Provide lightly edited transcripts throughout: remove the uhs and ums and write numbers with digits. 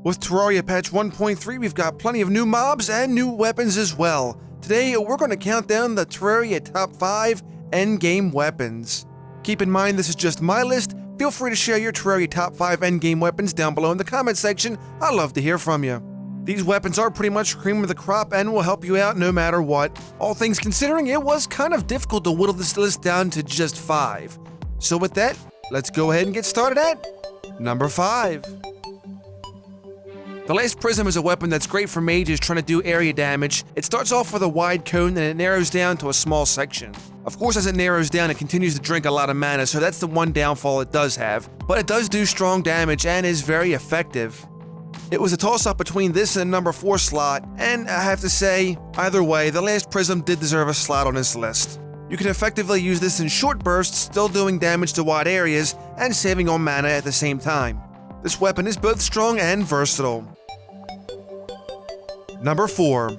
With Terraria patch 1.3, we've got plenty of new mobs and new weapons as well. Today, we're going to count down the Terraria top 5 endgame weapons. Keep in mind this is just my list. Feel free to share your Terraria top 5 endgame weapons down below in the comment section. I'd love to hear from you. These weapons are pretty much cream of the crop and will help you out no matter what. All things considering, it was kind of difficult to whittle this list down to just 5. So with that, let's go ahead and get started at number 5. The last Prism is a weapon that's great for mages trying to do area damage. It starts off with a wide cone and it narrows down to a small section. Of course, as it narrows down, it continues to drink a lot of mana, so that's the one downfall it does have. But it does do strong damage and is very effective. It was a toss-up between this and number 4 slot, and I have to say, either way, the last Prism did deserve a slot on this list. You can effectively use this in short bursts, still doing damage to wide areas, and saving on mana at the same time. This weapon is both strong and versatile. Number 4.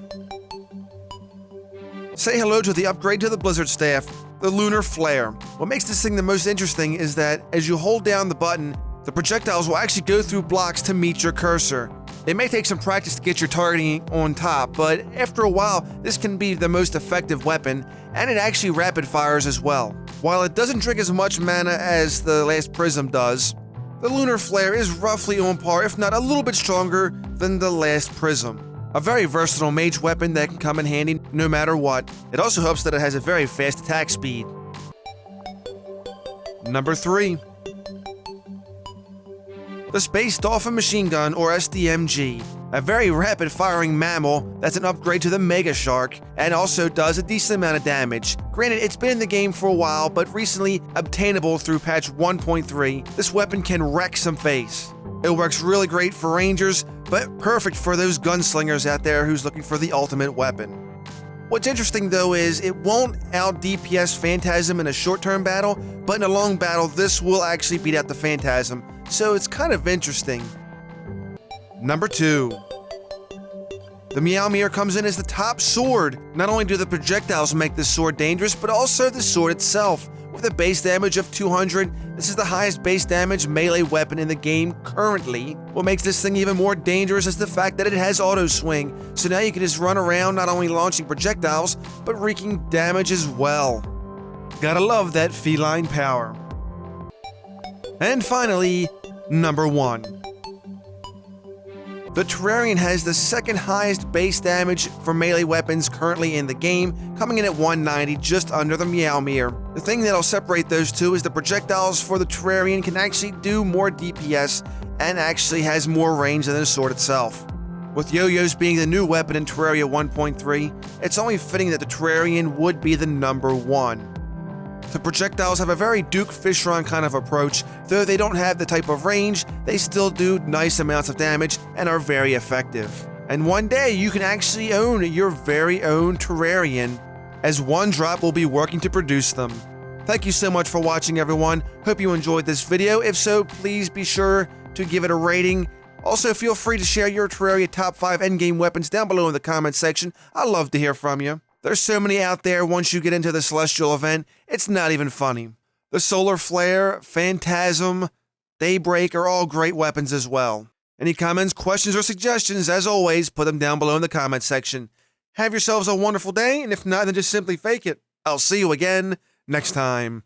Say hello to the upgrade to the Blizzard staff, the Lunar Flare. What makes this thing the most interesting is that as you hold down the button, the projectiles will actually go through blocks to meet your cursor. It may take some practice to get your targeting on top, but after a while, this can be the most effective weapon, and it actually rapid fires as well. While it doesn't drink as much mana as the last Prism does, the Lunar Flare is roughly on par, if not a little bit stronger than the last Prism. A very versatile mage weapon that can come in handy no matter what. It also helps that it has a very fast attack speed. Number 3. The Space Dolphin Machine Gun, or SDMG. A very rapid-firing mammal that's an upgrade to the Mega Shark, and also does a decent amount of damage. Granted, it's been in the game for a while, but recently obtainable through patch 1.3, this weapon can wreck some face. It works really great for rangers, but perfect for those gunslingers out there who's looking for the ultimate weapon. What's interesting though is it won't out DPS Phantasm in a short-term battle, but in a long battle this will actually beat out the Phantasm, so it's kind of interesting. Number 2. The Meow Mayor comes in as the top sword. Not only do the projectiles make this sword dangerous, but also the sword itself. With a base damage of 200, this is the highest base damage melee weapon in the game currently. What makes this thing even more dangerous is the fact that it has auto swing, so now you can just run around not only launching projectiles, but wreaking damage as well. Gotta love that feline power. And finally, number 1. The Terrarium has the second highest base damage for melee weapons currently in the game, coming in at 190, just under the Meow Mayor. The thing that'll separate those two is the projectiles for the Terrarium can actually do more DPS and actually has more range than the sword itself. With yo-yos being the new weapon in Terraria 1.3, it's only fitting that the Terrarium would be the number 1. The projectiles have a very Duke Fishron kind of approach. Though they don't have the type of range, they still do nice amounts of damage and are very effective. And one day you can actually own your very own Terrarium, as One Drop will be working to produce them. Thank you so much for watching, everyone. Hope you enjoyed this video. If so, please be sure to give it a rating. Also, feel free to share your Terraria top 5 endgame weapons down below in the comment section. I'd love to hear from you. There's so many out there once you get into the Celestial event, it's not even funny. The Solar Flare, Phantasm, Daybreak are all great weapons as well. Any comments, questions, or suggestions, as always, put them down below in the comment section. Have yourselves a wonderful day, and if not, then just simply fake it. I'll see you again next time.